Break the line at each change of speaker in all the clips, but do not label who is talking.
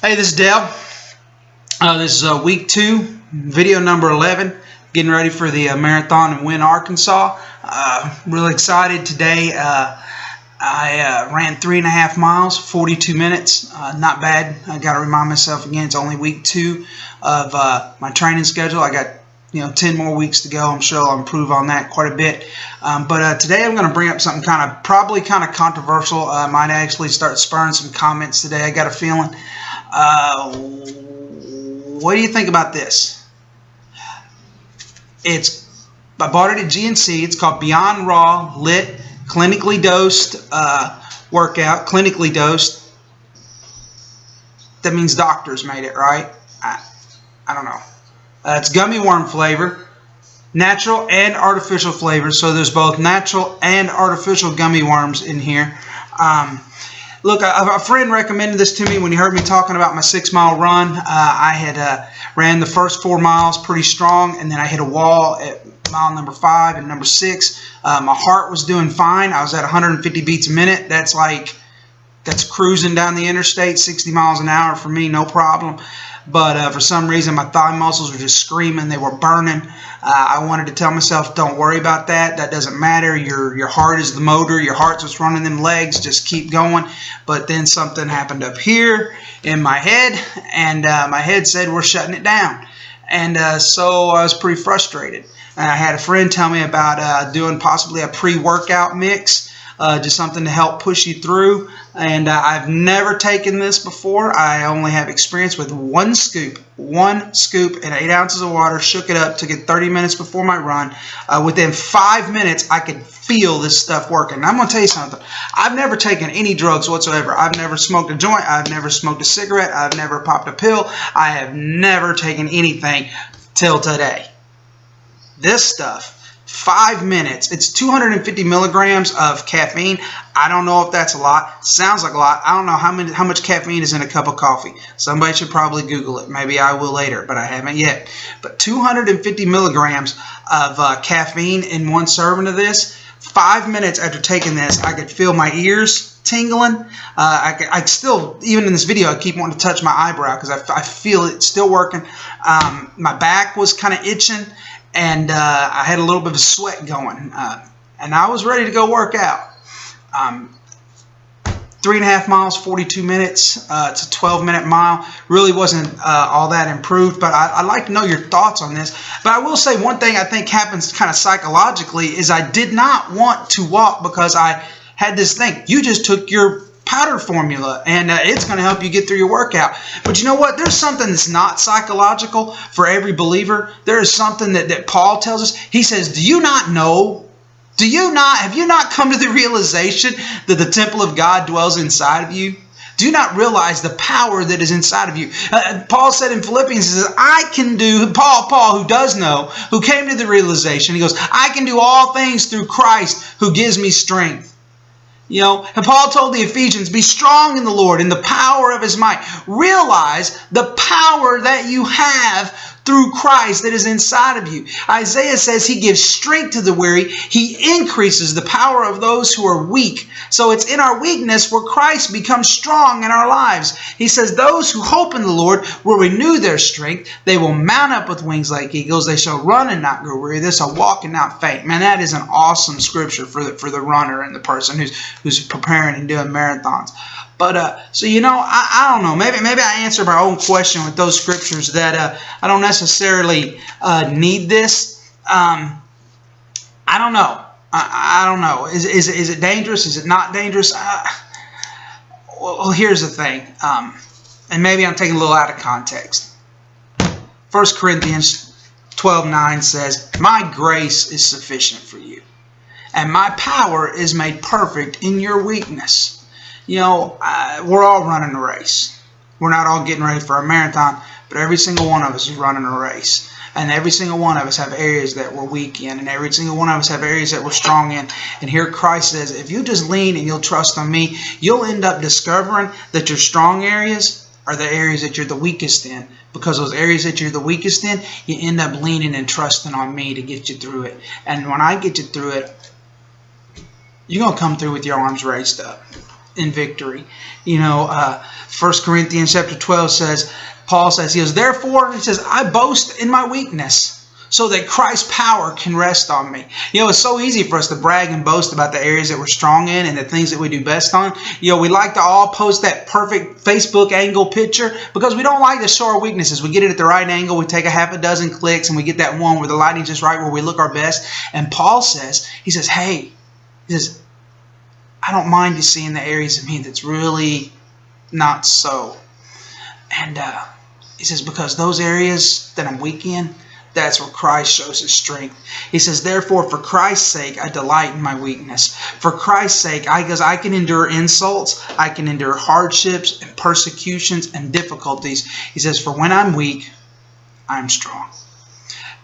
Hey, this is Dale. This is week 2, video number 11. Getting ready for the marathon in Wynne, Arkansas. Really excited today. I ran 3.5 miles, 42 minutes. Not bad. I got to remind myself again, it's only week 2 of my training schedule. I got 10 more weeks to go. I'm sure I'll improve on that quite a bit. But today I'm going to bring up something probably kind of controversial. I might actually start spurring some comments today. I got a feeling. What do you think about this? I bought it at GNC. It's called Beyond Raw Lit Clinically Dosed Workout. Clinically dosed. That means doctors made it, right? I don't know. It's gummy worm flavor, natural and artificial flavors. So there's both natural and artificial gummy worms in here. Look, a friend recommended this to me when he heard me talking about my 6-mile run. I had ran the first 4 miles pretty strong, and then I hit a wall at mile number 5 and number 6. My heart was doing fine. I was at 150 beats a minute. That's cruising down the interstate, 60 miles an hour for me, no problem. But for some reason, my thigh muscles were just screaming. They were burning. I wanted to tell myself, don't worry about that. That doesn't matter. Your heart is the motor. Your heart's what's running them legs. Just keep going. But then something happened up here in my head, and my head said, we're shutting it down. And so I was pretty frustrated. And I had a friend tell me about doing possibly a pre-workout mix. Just something to help push you through. And I've never taken this before. I only have experience with one scoop and 8 ounces of water. Shook it up, took it 30 minutes before my run. Within 5 minutes, I could feel this stuff working. And I'm going to tell you something. I've never taken any drugs whatsoever. I've never smoked a joint. I've never smoked a cigarette. I've never popped a pill. I have never taken anything till today. This stuff. 5 minutes. It's 250 milligrams of caffeine. I don't know if that's a lot. Sounds like a lot. I don't know how much caffeine is in a cup of coffee. Somebody should probably Google it. Maybe I will later, but I haven't yet. But 250 milligrams of caffeine in one serving of this. 5 minutes after taking this, I could feel my ears tingling. I still, even in this video, I keep wanting to touch my eyebrow because I feel it still working. My back was kind of itching. And I had a little bit of sweat going, and I was ready to go work out. 3.5 miles, 42 minutes. It's a 12-minute mile. Really wasn't all that improved, but I'd like to know your thoughts on this. But I will say one thing I think happens kind of psychologically is I did not want to walk because I had this thing. You just took your powder formula and it's going to help you get through your workout. But you know what? There's something that's not psychological for every believer. There is something that Paul tells us. He says, do you not know? Have you not come to the realization that the temple of God dwells inside of you? Do you not realize the power that is inside of you? Paul said in Philippians, he says, I can do, Paul who does know, who came to the realization, he goes, I can do all things through Christ who gives me strength. And Paul told the Ephesians, be strong in the Lord, in the power of His might. Realize the power that you have through Christ that is inside of you. Isaiah says He gives strength to the weary. He increases the power of those who are weak. So it's in our weakness where Christ becomes strong in our lives. He says those who hope in the Lord will renew their strength. They will mount up with wings like eagles. They shall run and not grow weary. They shall walk and not faint. Man, that is an awesome scripture for the runner and the person who's preparing and doing marathons. But so I don't know. Maybe I answered my own question with those scriptures that I don't necessarily need this. I don't know. I don't know. Is it dangerous? Is it not dangerous? Well, here's the thing, and maybe I'm taking a little out of context. 1 Corinthians 12:9 says, "My grace is sufficient for you, and my power is made perfect in your weakness." We're all running a race. We're not all getting ready for a marathon, but every single one of us is running a race. And every single one of us have areas that we're weak in, and every single one of us have areas that we're strong in. And here Christ says, if you just lean and you'll trust on me, you'll end up discovering that your strong areas are the areas that you're the weakest in. Because those areas that you're the weakest in, you end up leaning and trusting on me to get you through it. And when I get you through it, you're going to come through with your arms raised up. in victory. You know, 1 Corinthians chapter 12 says, Paul says, he goes, therefore, he says, I boast in my weakness, so that Christ's power can rest on me. You know, it's so easy for us to brag and boast about the areas that we're strong in and the things that we do best on. You know, we like to all post that perfect Facebook angle picture because we don't like to show our weaknesses. We get it at the right angle. We take a half a dozen clicks and we get that one where the lighting's just right, where we look our best. And Paul says, he says, hey, he says, I don't mind you seeing the areas of me that's really not so. And he says, because those areas that I'm weak in, that's where Christ shows his strength. He says, therefore, for Christ's sake, I delight in my weakness. For Christ's sake, because I can endure insults, I can endure hardships and persecutions and difficulties. He says, for when I'm weak, I'm strong.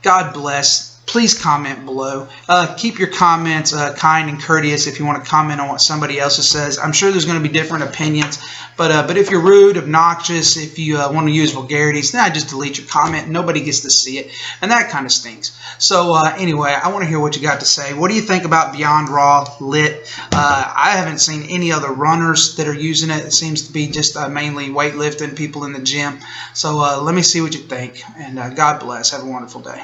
God bless. Please comment below. Keep your comments kind and courteous if you want to comment on what somebody else says. I'm sure there's going to be different opinions, but if you're rude, obnoxious, if you want to use vulgarities, then I just delete your comment. Nobody gets to see it, and that kind of stinks. So anyway, I want to hear what you got to say. What do you think about Beyond Raw Lit? I haven't seen any other runners that are using it. It seems to be just mainly weightlifting, people in the gym. So let me see what you think, and God bless. Have a wonderful day.